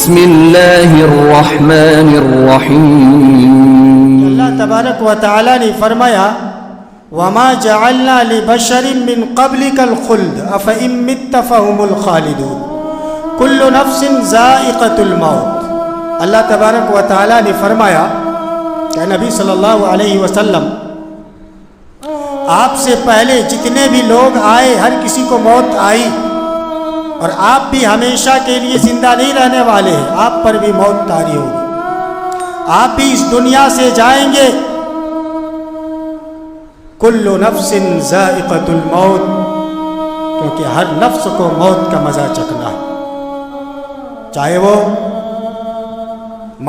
بسم اللہ الرحمن الرحیم۔ اللہ تبارک و تعالی نے فرمایا وَمَا جَعَلْنَا لِبَشَرٍ مِّن قَبْلِكَ الْخُلْدَ أَفَإِن مِّتَّ فَهُمُ الْخَالِدُونَ كُلُّ نَفْسٍ ذَائِقَةُ الْمَوْتِ۔ اللہ تبارک و تعالی نے فرمایا کہ نبی صلی اللہ علیہ وسلم آپ سے پہلے جتنے بھی لوگ آئے ہر کسی کو موت آئی، اور آپ بھی ہمیشہ کے لیے زندہ نہیں رہنے والے ہیں، آپ پر بھی موت طاری ہوگی، آپ بھی اس دنیا سے جائیں گے۔ کل نفس ذائقۃ الموت، کیونکہ ہر نفس کو موت کا مزہ چکھنا ہے، چاہے وہ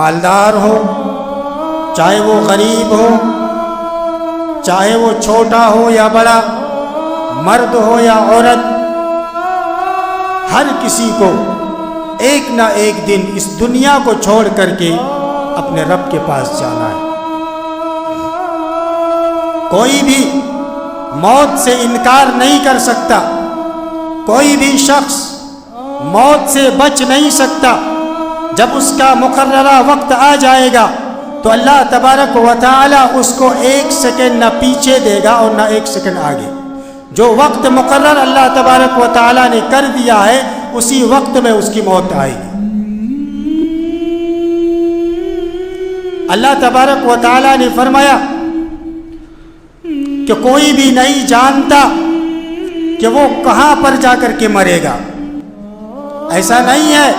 مالدار ہو، چاہے وہ غریب ہو، چاہے وہ چھوٹا ہو یا بڑا، مرد ہو یا عورت، ہر کسی کو ایک نہ ایک دن اس دنیا کو چھوڑ کر کے اپنے رب کے پاس جانا ہے۔ کوئی بھی موت سے انکار نہیں کر سکتا، کوئی بھی شخص موت سے بچ نہیں سکتا۔ جب اس کا مقررہ وقت آ جائے گا تو اللہ تبارک و تعالی اس کو ایک سیکنڈ نہ پیچھے دے گا اور نہ ایک سیکنڈ آگے۔ جو وقت مقرر اللہ تبارک و تعالی نے کر دیا ہے اسی وقت میں اس کی موت آئے گی۔ اللہ تبارک و تعالی نے فرمایا کہ کوئی بھی نہیں جانتا کہ وہ کہاں پر جا کر کے مرے گا۔ ایسا نہیں ہے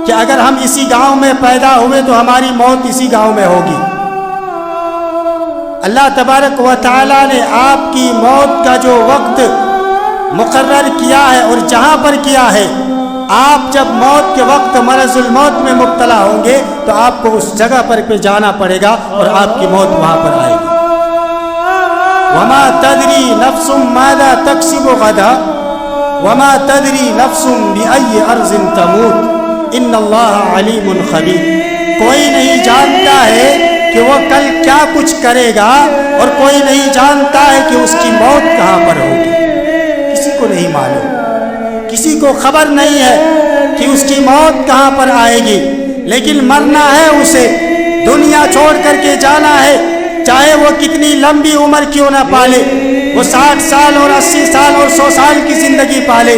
کہ اگر ہم اسی گاؤں میں پیدا ہوئے تو ہماری موت اسی گاؤں میں ہوگی۔ اللہ تبارک و تعالی نے آپ کی موت کا جو وقت مقرر کیا ہے اور جہاں پر کیا ہے، آپ جب موت کے وقت مرض الموت میں مبتلا ہوں گے تو آپ کو اس جگہ پر جانا پڑے گا اور آپ کی موت وہاں پر آئے گی۔ وَمَا تَدْرِي نَفْسٌ مَاذَا تَكْسِبُ غَدًا وَمَا تَدْرِي نَفْسٌ بِأَيِّ أَرْضٍ تَمُوتُ إِنَّ اللَّهَ عَلِيمٌ خَبِيرٌ۔ کوئی نہیں جانتا ہے کہ وہ کل کیا کچھ کرے گا، اور کوئی نہیں جانتا ہے کہ اس کی موت کہاں پر ہوگی۔ کسی کو نہیں معلوم، کسی کو خبر نہیں ہے کہ اس کی موت کہاں پر آئے گی، لیکن مرنا ہے اسے، دنیا چھوڑ کر کے جانا ہے، چاہے وہ کتنی لمبی عمر کیوں نہ پالے، وہ 60 سال اور 80 سال اور 100 سال کی زندگی پالے،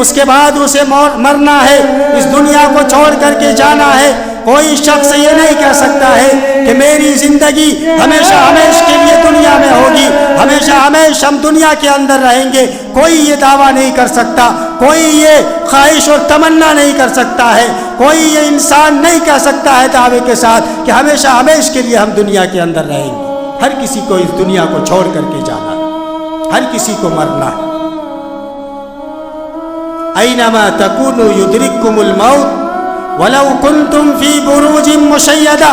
اس کے بعد اسے مرنا ہے، اس دنیا کو چھوڑ کر کے جانا ہے۔ کوئی شخص یہ نہیں کہہ سکتا ہے کہ میری زندگی ہمیشہ ہمیشہ کے لیے دنیا میں ہوگی، ہمیشہ ہمیشہ ہم دنیا کے اندر رہیں گے۔ کوئی یہ دعویٰ نہیں کر سکتا، کوئی یہ خواہش اور تمنا نہیں کر سکتا ہے، کوئی یہ انسان نہیں کہہ سکتا ہے دعوے کے ساتھ کہ ہمیشہ ہمیشہ کے لیے ہم دنیا کے اندر رہیں گے۔ ہر کسی کو اس دنیا کو چھوڑ کر کے جانا ہے، ہر کسی کو مرنا ہے۔ اینما تکونوا یدرککم الموت وَلَوْ كُنْتُمْ فِي بُرُوجٍ مُّشَيَّدَةٍ۔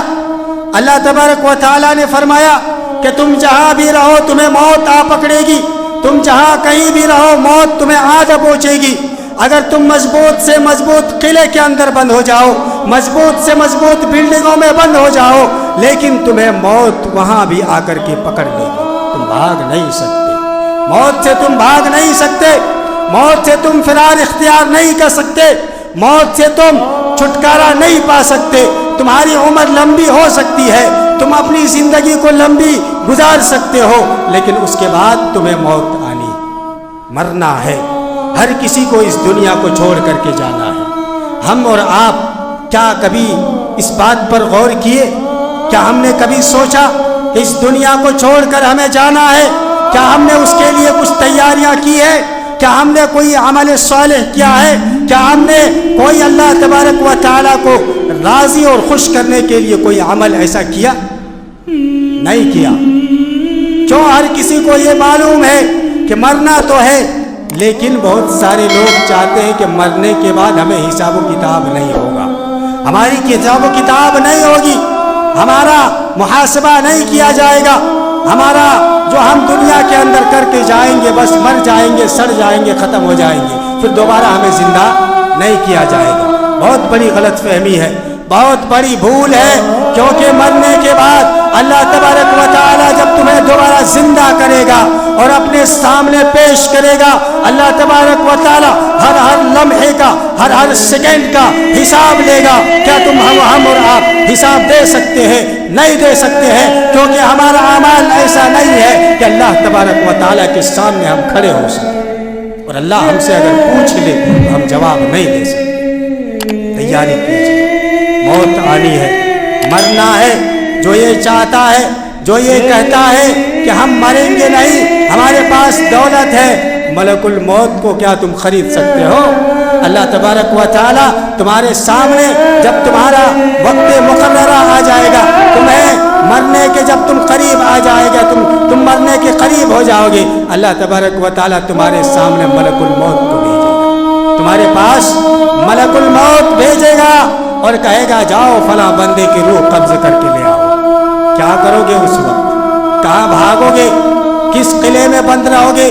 اللہ تبارک و تعالی نے فرمایا کہ تم جہاں بھی رہو تمہیں موت آ پکڑے گی، تم جہاں کہیں بھی رہو موت تمہیں آ پہنچے گی۔ اگر تم مضبوط سے مضبوط قلعے کے اندر بند ہو جاؤ، مضبوط سے مضبوط بلڈنگوں میں بند ہو جاؤ، لیکن تمہیں موت وہاں بھی آ کر کے پکڑ لے گی، تم بھاگ نہیں سکتے، موت سے تم بھاگ نہیں سکتے، موت سے تم فرار اختیار نہیں کر سکتے، موت سے تم چھٹکارا نہیں پا سکتے۔ تمہاری عمر لمبی ہو سکتی ہے، تم اپنی زندگی کو لمبی گزار سکتے ہو، لیکن اس کے بعد تمہیں موت آنی، مرنا ہے۔ ہر کسی کو اس دنیا کو چھوڑ کر کے جانا ہے۔ ہم اور آپ کیا کبھی اس بات پر غور کیے؟ کیا ہم نے کبھی سوچا کہ اس دنیا کو چھوڑ کر ہمیں جانا ہے؟ کیا ہم نے اس کے لیے کچھ تیاریاں کی ہے؟ کیا ہم نے کوئی عمل صالح کیا ہے؟ کیا ہم نے کوئی اللہ تبارک و تعالیٰ کو راضی اور خوش کرنے کے لیے کوئی عمل ایسا کیا؟ نہیں کیا۔ جو ہر کسی کو یہ معلوم ہے کہ مرنا تو ہے، لیکن بہت سارے لوگ چاہتے ہیں کہ مرنے کے بعد ہمیں حساب و کتاب نہیں ہوگا، ہماری حساب و کتاب نہیں ہوگی، ہمارا محاسبہ نہیں کیا جائے گا، ہمارا جو ہم دنیا کے اندر کر کے جائیں گے بس مر جائیں گے، سڑ جائیں گے، ختم ہو جائیں گے، پھر دوبارہ ہمیں زندہ نہیں کیا جائے گا۔ بہت بڑی غلط فہمی ہے، بہت بڑی بھول ہے، کیونکہ مرنے کے بعد اللہ تبارک و تعالی جب تمہیں دوبارہ زندہ کرے گا اور اپنے سامنے پیش کرے گا، اللہ تبارک و تعالی ہر لمحے کا، ہر سیکنڈ کا حساب لے گا۔ کیا تم ہم اور آپ حساب دے سکتے ہیں؟ نہیں دے سکتے ہیں، کیونکہ ہمارا اعمال ایسا نہیں ہے کہ اللہ تبارک و تعالی کے سامنے ہم کھڑے ہو سکیں، اور اللہ ہم سے اگر پوچھ لے تو ہم جواب نہیں دے سکتے۔ تیاری کیجیے، موت آنی ہے، مرنا ہے۔ جو یہ چاہتا ہے، جو یہ کہتا ہے کہ ہم مریں گے نہیں، ہمارے پاس دولت ہے، ملک الموت کو کیا تم خرید سکتے ہو؟ اللہ تبارک و تعالی تمہارے سامنے جب تمہارا وقت مقررہ آ جائے گا، تمہیں مرنے کے جب تم قریب آ جائے گا، تم مرنے کے قریب ہو جاؤ گے، اللہ تبارک و تعالی تمہارے سامنے ملک الموت کو بھیجے گا، تمہارے پاس ملک الموت بھیجے گا اور کہے گا جاؤ فلاں بندے کی روح قبض کر کے لے آؤ۔ کیا کرو گے اس وقت؟ کہاں بھاگو گے؟ کس قلعے میں بند رہو گے؟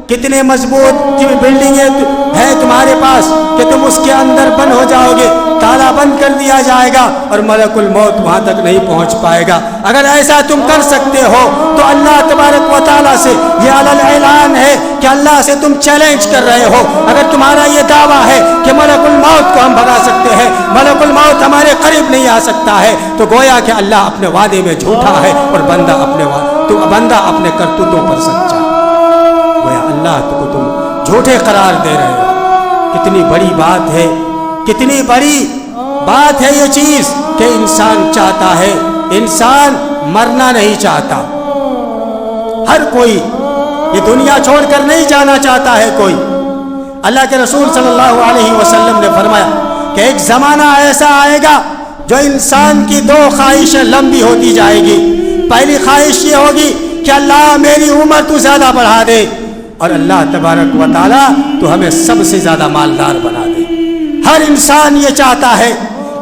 کتنے مضبوط بلڈنگیں ہیں تمہارے پاس کہ تم اس کے اندر بند ہو جاؤ گے؟ تالا بند کر دیا جائے گا اور ملک الموت وہاں تک نہیں پہنچ پائے گا۔ اگر ایسا تم کر سکتے ہو تو اللہ تبارک و تعالیٰ سے یہ اعلان ہے کہ اللہ سے تم چیلنج کر رہے ہو۔ اگر تمہارا یہ دعویٰ ہے کہ ملک الموت کو ہم بھگا سکتے ہیں، ملک الموت ہمارے قریب نہیں آ سکتا ہے، تو گویا کہ اللہ اپنے وعدے میں جھوٹا ہے اور بندہ اپنے کرتوتوں پر سچا ہے۔ گویا اللہ کو تم جھوٹے قرار دے رہے ہو۔ کتنی بڑی بات ہے، کتنی بڑی بات ہے یہ چیز کہ انسان چاہتا ہے، انسان مرنا نہیں چاہتا۔ ہر کوئی یہ دنیا چھوڑ کر نہیں جانا چاہتا ہے کوئی۔ اللہ کے رسول صلی اللہ علیہ وسلم نے فرمایا کہ ایک زمانہ ایسا آئے گا جو انسان کی دو خواہشیں لمبی ہوتی جائے گی۔ پہلی خواہش یہ ہوگی کہ اللہ میری عمر تو زیادہ بڑھا دے، اور اللہ تبارک و تعالی تو ہمیں سب سے زیادہ مالدار بنا دے۔ ہر انسان یہ چاہتا ہے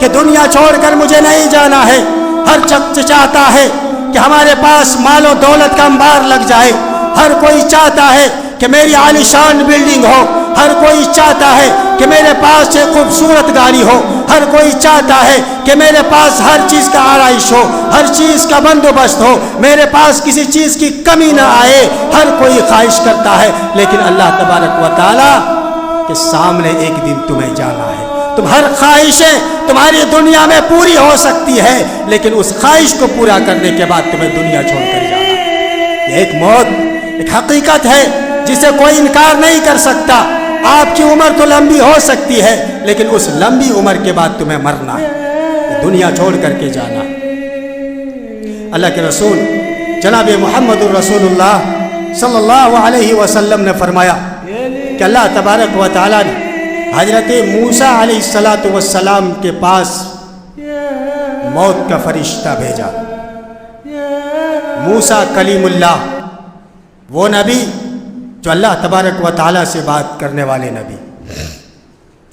کہ دنیا چھوڑ کر مجھے نہیں جانا ہے۔ ہر شخص چاہتا ہے کہ ہمارے پاس مال و دولت کا انبار لگ جائے۔ ہر کوئی چاہتا ہے کہ میری عالیشان بلڈنگ ہو۔ ہر کوئی چاہتا ہے کہ میرے پاس ایک خوبصورت گاڑی ہو۔ ہر کوئی چاہتا ہے کہ میرے پاس ہر چیز کا آرائش ہو، ہر چیز کا بندوبست ہو، میرے پاس کسی چیز کی کمی نہ آئے۔ ہر کوئی خواہش کرتا ہے، لیکن اللہ تبارک و تعالی کے سامنے ایک دن تمہیں جانا ہے۔ تم ہر خواہشیں تمہاری دنیا میں پوری ہو سکتی ہے، لیکن اس خواہش کو پورا کرنے کے بعد تمہیں دنیا چھوڑ کر جانا ہے۔ یہ ایک موت، ایک حقیقت ہے جسے کوئی انکار نہیں کر سکتا۔ آپ کی عمر تو لمبی ہو سکتی ہے، لیکن اس لمبی عمر کے بعد تمہیں مرنا ہے، دنیا چھوڑ کر کے جانا ہے۔ اللہ کے رسول جناب محمد الرسول اللہ صلی اللہ علیہ وسلم نے فرمایا کہ اللہ تبارک و تعالیٰ نے حضرت موسیٰ علیہ السلام کے پاس موت کا فرشتہ بھیجا۔ موسیٰ کلیم اللہ، وہ نبی جو اللہ تبارک و تعالیٰ سے بات کرنے والے نبی،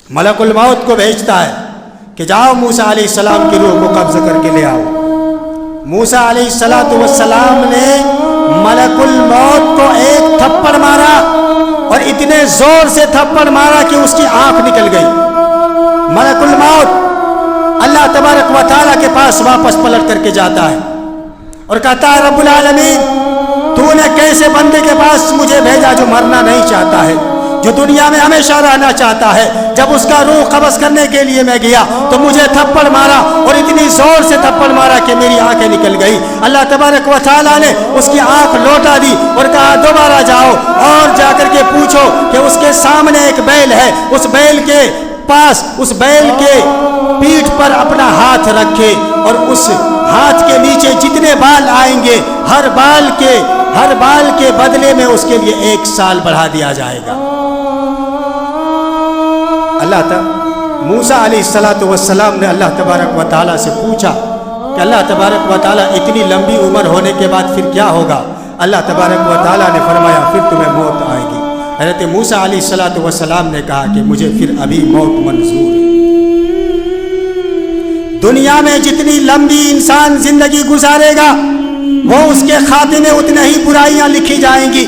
ملک الموت کو بھیجتا ہے کہ جاؤ موسیٰ علیہ السلام کی روح کو قبض کر کے لے آؤ۔ موسیٰ علیہ السلام نے ملک الموت کو ایک تھپڑ مارا، اور اتنے زور سے تھپڑ مارا کہ اس کی آنکھ نکل گئی۔ ملک الموت اللہ تبارک و تعالیٰ کے پاس واپس پلٹ کر کے جاتا ہے اور کہتا ہے رب العالمین، تو نے کیسے بندے کے پاس مجھے بھیجا جو مرنا نہیں چاہتا ہے، جو دنیا میں ہمیشہ رہنا چاہتا ہے۔ جب اس کا روح قبض کرنے کے لیے میں گیا تو مجھے تھپڑ مارا، اور اتنی زور سے تھپڑ مارا کہ میری آنکھیں نکل گئی۔ اللہ تبارک و تعالیٰ نے اس کی آنکھ لوٹا دی اور کہا دوبارہ جاؤ اور جا کر کے پوچھو کہ اس کے سامنے ایک بیل ہے، اس بیل کے پاس، اس بیل کے پیٹھ پر اپنا ہاتھ رکھے، اور اس ہاتھ کے نیچے جتنے بال آئیں گے ہر بال کے بدلے میں اس کے لیے 1 سال بڑھا دیا جائے گا۔ موسیٰ علیہ السلام نے اللہ تبارک و تعالیٰ سے پوچھا کہ اللہ تبارک و تعالیٰ اتنی لمبی عمر ہونے کے بعد پھر کیا ہوگا؟ اللہ تبارک و تعالیٰ نے فرمایا پھر تمہیں موت آئے گی۔ حضرت موسیٰ علیہ السلام نے کہا کہ مجھے پھر ابھی موت منظور ہے۔ دنیا میں جتنی لمبی انسان زندگی گزارے گا وہ اس کے خاتے میں اتنے ہی برائیاں لکھی جائیں گی،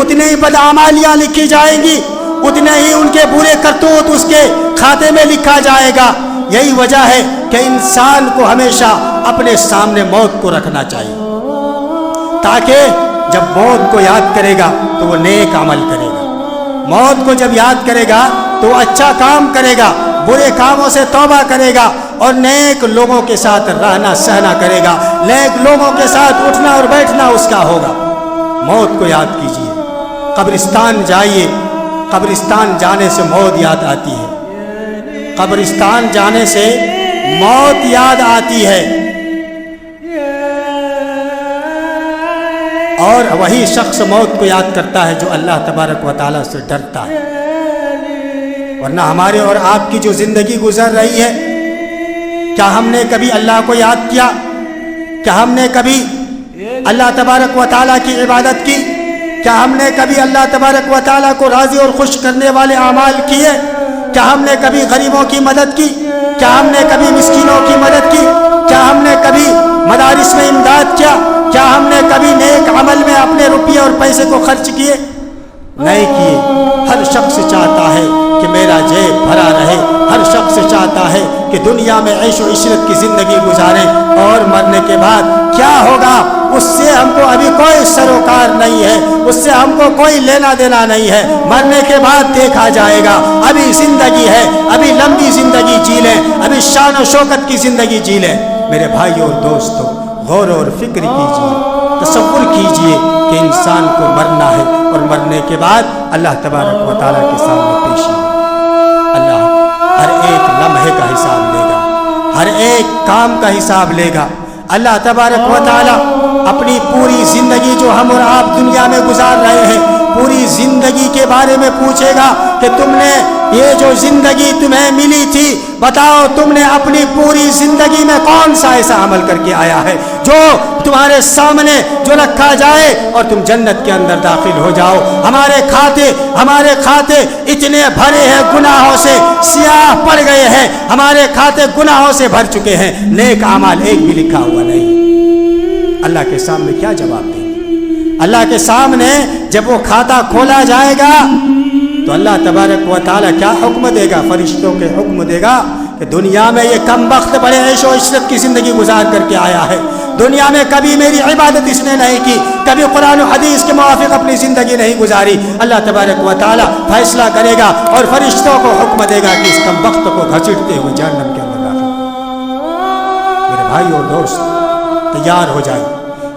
اتنے ہی بدعمالیاں لکھی جائیں گی، اتنے ہی ان کے برے کرتوت اس کے کھاتے میں لکھا جائے گا۔ یہی وجہ ہے کہ انسان کو ہمیشہ اپنے سامنے موت کو رکھنا چاہیے، تاکہ جب موت کو یاد کرے گا تو وہ نیک عمل کرے گا، موت کو جب یاد کرے گا تو وہ اچھا کام کرے گا، برے کاموں سے توبہ کرے گا اور نیک لوگوں کے ساتھ رہنا سہنا کرے گا، نیک لوگوں کے ساتھ اٹھنا اور بیٹھنا اس کا ہوگا۔ موت کو یاد کیجیے، قبرستان جائیے، قبرستان جانے سے موت یاد آتی ہے، قبرستان جانے سے موت یاد آتی ہے، اور وہی شخص موت کو یاد کرتا ہے جو اللہ تبارک و تعالیٰ سے ڈرتا ہے۔ ورنہ ہمارے اور آپ کی جو زندگی گزر رہی ہے، کیا ہم نے کبھی اللہ کو یاد کیا؟ کیا ہم نے کبھی اللہ تبارک و تعالیٰ کی عبادت کی؟ کیا ہم نے کبھی اللہ تبارک و تعالیٰ کو راضی اور خوش کرنے والے اعمال کیے؟ کیا ہم نے کبھی غریبوں کی مدد کی؟ کیا ہم نے کبھی مسکینوں کی مدد کی؟ کیا ہم نے کبھی مدارس میں امداد کیا؟ کیا ہم نے کبھی نیک عمل میں اپنے روپیے اور پیسے کو خرچ کیے؟ نہیں کیے۔ ہر شخص چاہتا ہے کہ میرا جیب بھرا رہے، ہر شخص چاہتا ہے کہ دنیا میں عیش و عشرت کی زندگی گزارے، اور مرنے کے بعد کیا ہوگا اس سے ہم کو ابھی کوئی سروکار نہیں ہے، اس سے ہم کو کوئی لینا دینا نہیں ہے، مرنے کے بعد دیکھا جائے گا۔ ابھی زندگی ہے، ابھی لمبی زندگی جی لیں، ابھی شان و شوکت کی زندگی جی لیں۔ میرے بھائیوں اور دوستوں، غور اور فکر کیجیے، تصور کیجیے کہ انسان کو مرنا ہے، اور مرنے کے بعد اللہ تبارک و تعالیٰ کے سامنے پیشی ہے۔ اللہ ہر ایک لمحے کا حساب لے گا، ہر ایک کام کا حساب لے گا۔ اللہ تبارک و تعالیٰ اپنی پوری زندگی جو ہم اور آپ دنیا میں گزار رہے ہیں، پوری زندگی کے بارے میں پوچھے گا کہ تم نے یہ جو زندگی تمہیں ملی تھی، بتاؤ تم نے اپنی پوری زندگی میں کون سا ایسا عمل کر کے آیا ہے جو تمہارے سامنے جو رکھا جائے اور تم جنت کے اندر داخل ہو جاؤ۔ ہمارے کھاتے اتنے بھرے ہیں گناہوں سے، سیاہ پڑ گئے ہیں، ہمارے کھاتے گناہوں سے بھر چکے ہیں، نیک اعمال ایک بھی لکھا ہوا نہیں۔ اللہ کے سامنے کیا جواب دیں گے؟ اللہ کے سامنے جب وہ کھاتا کھولا جائے گا تو اللہ تبارک و تعالیٰ کیا حکم دے گا؟ فرشتوں کے حکم دے گا کہ دنیا میں یہ کم وقت بڑے عیش و عشرت کی زندگی گزار کر کے آیا ہے، دنیا میں کبھی میری عبادت اس نے نہیں کی، کبھی قرآن و حدیث کے موافق اپنی زندگی نہیں گزاری۔ اللہ تبارک و تعالیٰ فیصلہ کرے گا اور فرشتوں کو حکم دے گا کہ اس کم وقت کو گھسیٹتے ہوئے جہنم کے اندر داخل۔ میرے بھائی اور دوست، تیار ہو جائیں۔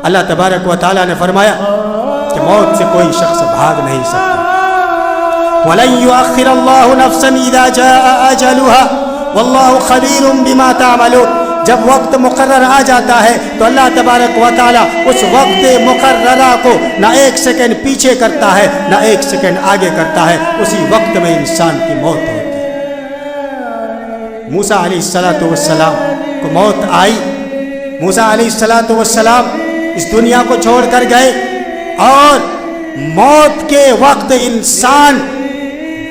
اللہ تبارک و تعالیٰ نے فرمایا کہ موت سے کوئی شخص بھاگ نہیں سکتا۔ وَلَن يُؤَخِّرَ اللَّهُ نَفْسًا إِذَا جَاءَ أَجَلُهَا وَاللَّهُ خَبِيرٌ بِمَا تَعْمَلُونَ۔ جب وقت مقرر آ جاتا ہے تو اللہ تبارک و تعالیٰ اس وقت مقررہ کو نہ ایک سیکنڈ پیچھے کرتا ہے نہ ایک سیکنڈ آگے کرتا ہے، اسی وقت میں انسان کی موت ہوتی ہے۔ موسیٰ علیہ السلام کو موت آئی، موسیٰ علیہ السلام اس دنیا کو چھوڑ کر گئے، اور موت کے وقت انسان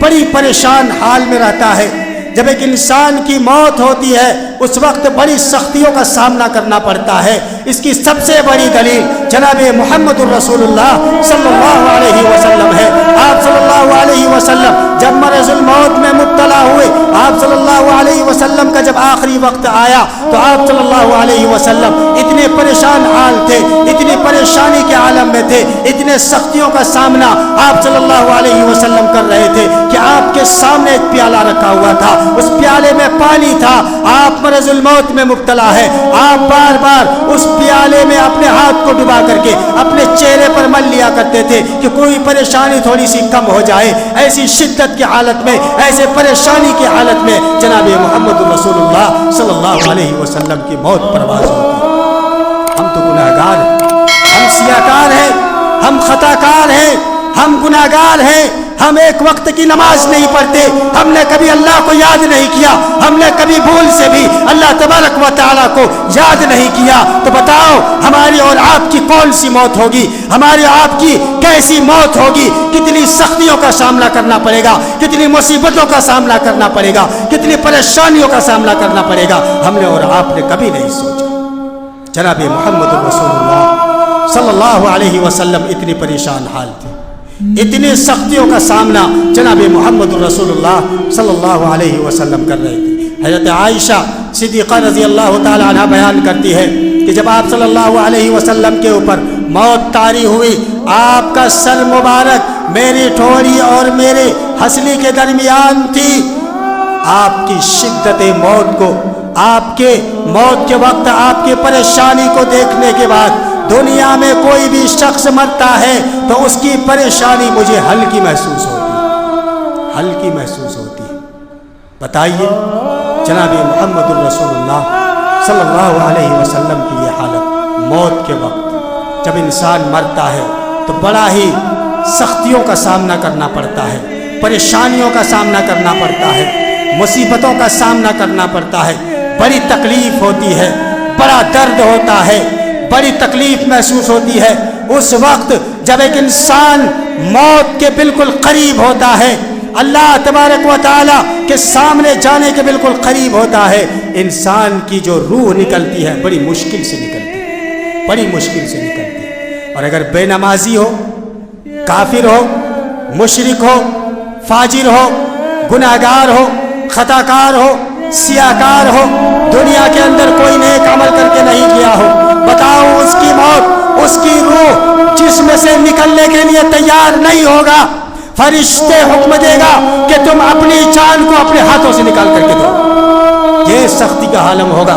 بڑی پریشان حال میں رہتا ہے۔ جب ایک انسان کی موت ہوتی ہے اس وقت بڑی سختیوں کا سامنا کرنا پڑتا ہے۔ اس کی سب سے بڑی دلیل جناب محمد الرسول اللہ صلی اللہ علیہ وسلم ہے۔ آپ صلی اللہ علیہ وسلم جب مرض الموت میں مبتلا ہوئے، آپ صلی اللہ علیہ وسلم کا جب آخری وقت آیا تو آپ صلی اللہ علیہ وسلم اتنے پریشان حال تھے، اتنی پریشانی کے عالم میں تھے، اتنے سختیوں کا سامنا آپ صلی اللہ علیہ وسلم کر رہے تھے کہ آپ کے سامنے ایک پیالہ رکھا ہوا تھا، اس پیالے میں پانی تھا، آپ مرض الموت میں مبتلا ہے، آپ بار بار اس پیالے میں اپنے ہاتھ کو ڈبا کر کے اپنے چہرے پر مل لیا کرتے تھے کہ کوئی پریشانی تھوڑی سی کم ہو جائے۔ ایسی شدت کی حالت میں، ایسے پریشانی کی حالت میں جناب محمد رسول اللہ صلی اللہ علیہ وسلم کی موت پرواز ہوتی۔ ہم تو گناہگار ہیں، ہم سیاہکار ہیں، ہم خطاکار ہیں، ہم گناہگار ہیں، ہم ایک وقت کی نماز نہیں پڑھتے، ہم نے کبھی اللہ کو یاد نہیں کیا، ہم نے کبھی بھول سے بھی اللہ تبارک و تعالیٰ کو یاد نہیں کیا۔ تو بتاؤ ہماری اور آپ کی کون سی موت ہوگی؟ ہماری آپ کی کیسی موت ہوگی؟ کتنی سختیوں کا سامنا کرنا پڑے گا، کتنی مصیبتوں کا سامنا کرنا پڑے گا، کتنی پریشانیوں کا سامنا کرنا پڑے گا، ہم نے اور آپ نے کبھی نہیں سوچا۔ جناب محمد رسول اللہ صلی اللہ علیہ وسلم اتنی پریشان حال تھے، اتنی سختیوں کا سامنا جناب محمد رسول اللہ صلی اللہ علیہ وسلم کر رہے تھے۔ حضرت عائشہ صدیقہ رضی اللہ تعالی عنہ بیان کرتی ہے کہ جب آپ صلی اللہ علیہ وسلم کے اوپر موت طاری ہوئی، آپ کا سر مبارک میری ٹھوڑی اور میرے ہنسلی کے درمیان تھی۔ آپ کی شدت موت کو، آپ کے موت کے وقت آپ کی پریشانی کو دیکھنے کے بعد دنیا میں کوئی بھی شخص مرتا ہے تو اس کی پریشانی مجھے ہلکی محسوس ہوتی ہے، ہلکی محسوس ہوتی ہے۔ بتائیے جناب محمد الرسول اللہ صلی اللہ علیہ وسلم کی یہ حالت موت کے وقت جب انسان مرتا ہے تو بڑا ہی سختیوں کا سامنا کرنا پڑتا ہے، پریشانیوں کا سامنا کرنا پڑتا ہے، مصیبتوں کا سامنا کرنا پڑتا ہے، بڑی تکلیف ہوتی ہے، بڑا درد ہوتا ہے، بڑی تکلیف محسوس ہوتی ہے۔ اس وقت جب ایک انسان موت کے بالکل قریب ہوتا ہے، اللہ تبارک و تعالیٰ کے سامنے جانے کے بالکل قریب ہوتا ہے، انسان کی جو روح نکلتی ہے بڑی مشکل سے نکلتی ہے، بڑی مشکل سے نکلتی ہے۔ اور اگر بے نمازی ہو، کافر ہو، مشرک ہو، فاجر ہو، گناہگار ہو، خطا کار ہو، سیاہکار ہو، دنیا کے اندر کوئی نیک عمل کر کے نہیں کیا ہو، بتاؤ اس کی موت، اس کی روح جسم سے نکلنے کے لیے تیار نہیں ہوگا، فرشتے حکم دے گا کہ تم اپنی جان کو اپنے ہاتھوں سے نکال کر کے دو۔ یہ سختی کا عالم ہوگا،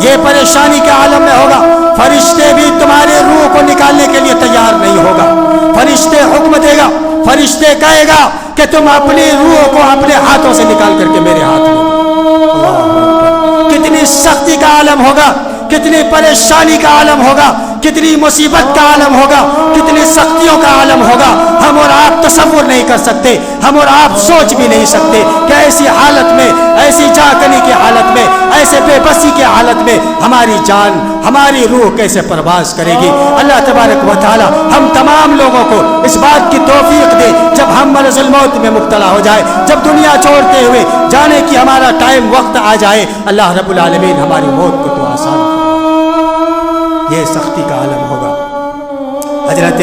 یہ پریشانی کے عالم میں ہوگا، فرشتے بھی تمہارے روح کو نکالنے کے لیے تیار نہیں ہوگا۔ فرشتے حکم دے گا، فرشتے کہے گا کہ تم اپنی روح کو اپنے ہاتھوں سے نکال کر کے میرے ہاتھ میں دو۔ اللہ اکبر، کتنی سختی کا عالم ہوگا، کتنی پریشانی کا عالم ہوگا، کتنی مصیبت کا عالم ہوگا، کتنی سختیوں کا عالم ہوگا، ہم اور آپ تصور نہیں کر سکتے، ہم اور آپ سوچ بھی نہیں سکتے کہ ایسی حالت میں، ایسی جاکنی کی حالت میں، ایسے بے بسی کی حالت میں ہماری جان، ہماری روح کیسے پرواز کرے گی۔ اللہ تبارک و تعالی ہم تمام لوگوں کو اس بات کی توفیق دے جب ہم مرض الموت میں مبتلا ہو جائے، جب دنیا چھوڑتے ہوئے جانے کی ہمارا ٹائم وقت آ جائے، اللہ رب العالمین ہماری موت کو تو آسان کرے۔ یہ سختی کا عالم ہوگا۔ حضرت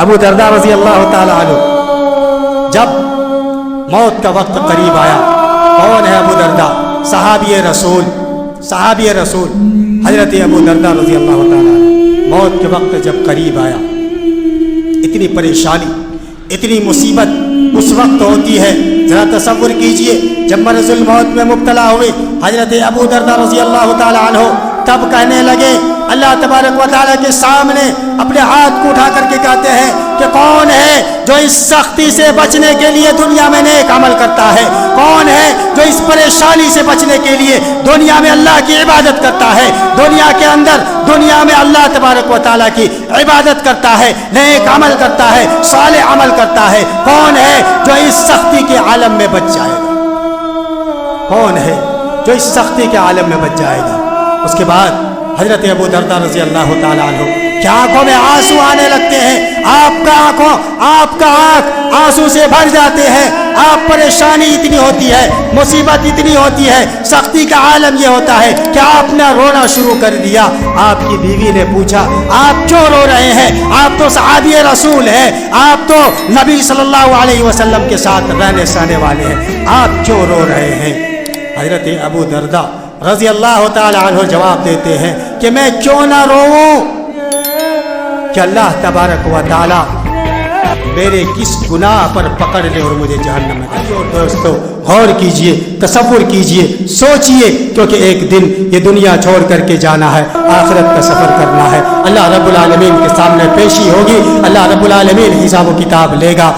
ابو درداء رضی اللہ تعالی عنہ جب موت کا وقت قریب آیا، کون ہے ابو درداء؟ صحابی رسول حضرت ابو درداء رضی اللہ تعالی عنہ موت کے وقت جب قریب آیا، اتنی پریشانی، اتنی مصیبت اس وقت ہوتی ہے، ذرا تصور کیجئے جب مرض الموت میں مبتلا ہوئے حضرت ابو درداء رضی اللہ تعالی عنہ تب کہنے لگے، اللہ تبارک و تعالیٰ کے سامنے اپنے ہاتھ کو اٹھا کر کے کہتے ہیں کہ کون ہے جو اس سختی سے بچنے کے لیے دنیا میں نیک عمل کرتا ہے؟ کون ہے جو اس پریشانی سے بچنے کے لیے دنیا میں اللہ کی عبادت کرتا ہے، دنیا کے اندر، دنیا میں اللہ تبارک و تعالیٰ کی عبادت کرتا ہے، نیک عمل کرتا ہے، صالح عمل کرتا ہے؟ کون ہے جو اس سختی کے عالم میں بچ جائے گا؟ کون ہے جو اس سختی کے عالم میں بچ جائے گا؟ اس کے بعد حضرت ابو درداء رضی اللہ تعالی عنہ کی آنکھوں میں آنسو آنے لگتے ہیں، آپ کا آنکھ آنسو سے بھر جاتے ہیں، آپ پریشانی اتنی ہوتی ہے، مصیبت اتنی ہوتی ہے، سختی کا عالم یہ ہوتا ہے کہ آپ نے رونا شروع کر دیا۔ آپ کی بیوی نے پوچھا آپ کیوں رو رہے ہیں؟ آپ تو صحابی رسول ہیں، آپ تو نبی صلی اللہ علیہ وسلم کے ساتھ رہنے سہنے والے ہیں، آپ کیوں رو رہے ہیں؟ حضرت ابو درداء رضی اللہ تعالی عنہ جواب دیتے ہیں کہ میں کیوں نہ روؤں کہ اللہ تبارک و تعالی میرے کس گناہ پر پکڑ لے اور مجھے جہنم میں ڈالے۔ اور دوستو غور کیجئے، تصور کیجئے، سوچئے، کیونکہ ایک دن یہ دنیا چھوڑ کر کے جانا ہے، آخرت کا سفر کرنا ہے، اللہ رب العالمین کے سامنے پیشی ہوگی، اللہ رب العالمین حساب و کتاب لے گا۔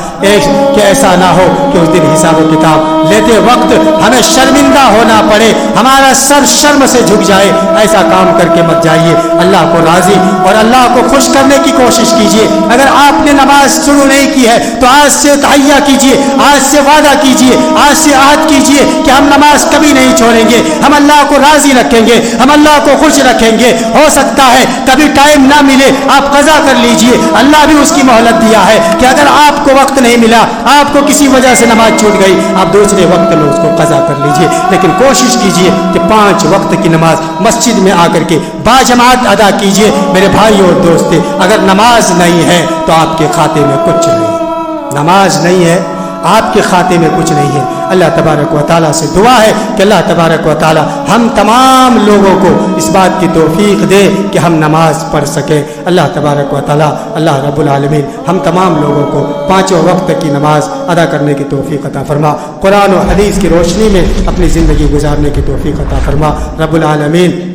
کہ ایسا نہ ہو کہ اس دن حساب و کتاب لیتے وقت ہمیں شرمندہ ہونا پڑے، ہمارا سر شرم سے جھک جائے، ایسا کام کر کے مت جائیے۔ اللہ کو راضی اور اللہ کو خوش کرنے کی کوشش کیجئے۔ اگر آپ نے نماز شروع نہیں کی ہے تو آج سے تحیہ کیجئے، آج سے وعدہ کیجئے، آج سے عہد کیجئے کہ ہم نماز کبھی نہیں چھوڑیں گے، ہم اللہ کو راضی رکھیں گے، ہم اللہ کو خوش رکھیں گے۔ ہو سکتا ہے کبھی ٹائم نہ ملے، آپ قضا کر لیجئے، اللہ بھی اس کی مہلت دیا ہے کہ اگر آپ کو وقت نہیں ملا، آپ کو کسی وجہ سے نماز چھوٹ گئی، آپ دوسرے وقت میں اس کو قضا کر لیجئے، لیکن کوشش کیجئے کہ 5 وقت کی نماز مسجد میں آ کر کے باجماعت ادا کیجئے۔ میرے بھائی اور دوست، اگر نماز نہیں ہے تو آپ کے کھاتے میں کچھ نہیں ہے، نماز نہیں ہے آپ کے کھاتے میں کچھ نہیں ہے۔ اللہ تبارک و تعالیٰ سے دعا ہے کہ اللہ تبارک و تعالیٰ ہم تمام لوگوں کو اس بات کی توفیق دے کہ ہم نماز پڑھ سکیں. اللہ تبارک و تعالیٰ اللہ رب العالمین ہم تمام لوگوں کو پانچوں وقت کی نماز ادا کرنے کی توفیق عطا فرما. قرآن و حدیث کی روشنی میں اپنی زندگی گزارنے کی توفیق عطا فرما. رب العالمین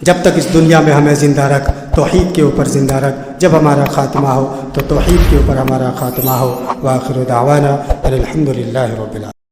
جب تک اس دنیا میں ہمیں زندہ رکھ، توحید کے اوپر زندہ رکھ. جب ہمارا خاتمہ ہو تو توحید کے اوپر ہمارا خاتمہ ہو. وآخر دعوانا الحمد للہ رب العالمین.